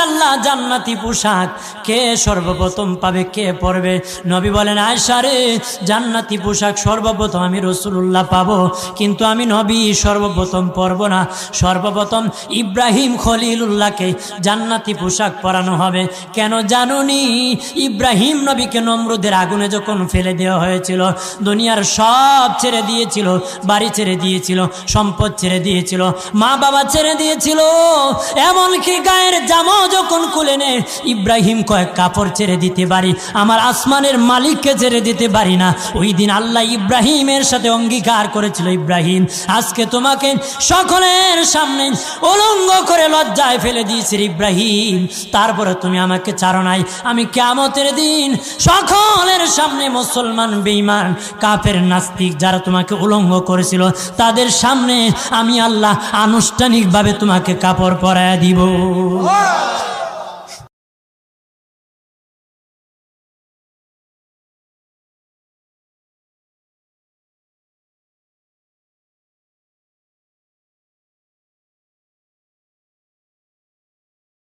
রাসূলুল্লাহ, জান্নাতি পোশাক কে সর্বপ্রথম পাবে, কে পরবে? নবী বলেন, আয়েশা রে, জান্নাতি পোশাক সর্বপ্রথম আমি রাসূলুল্লাহ পাবো, কিন্তু আমি নবী সর্বপ্রথম পরব না। সর্বপ্রথম ইব্রাহিম খলিলুল্লাহকে জান্নাতি পোশাক পরানো হবে। কেন জানুনি? ইব্রাহিম নবীকে নমরুদের আগুনে যখন ফেলে দেওয়া হয়েছিল, দুনিয়ার সব ছেড়ে দিয়েছিল, বাড়ি ছেড়ে দিয়েছিল, সম্পদ ছেড়ে দিয়েছিল, মা বাবা ছেড়ে দিয়েছিল, এমনকি গায়ের জামাও যখন খুলে নেয়, ইব্রাহিম কয়েক কাপড় ছেড়ে দিতে পারি, আমার আসমানের মালিককে ছেড়ে দিতে পারি না। ওই দিন আল্লাহ ইব্রাহিমের সাথে অঙ্গীকার করেছিল, ইব্রাহিম আজকে তোমাকে সকলের সামনে উলঙ্গ করে লজ্জায় ফেলে দিয়েছি ইব্রাহিম, তারপরে তুমি আমাকে ছাড়ো নাই। আমি কিয়ামতের দিন সকলের সামনে মুসলমান, বেঈমান, কাফের, নাস্তিক যারা তোমাকে উলঙ্গ করেছিল, তাদের সামনে আমি আল্লাহ আনুষ্ঠানিকভাবে তোমাকে কাপড় পরায়া দিব।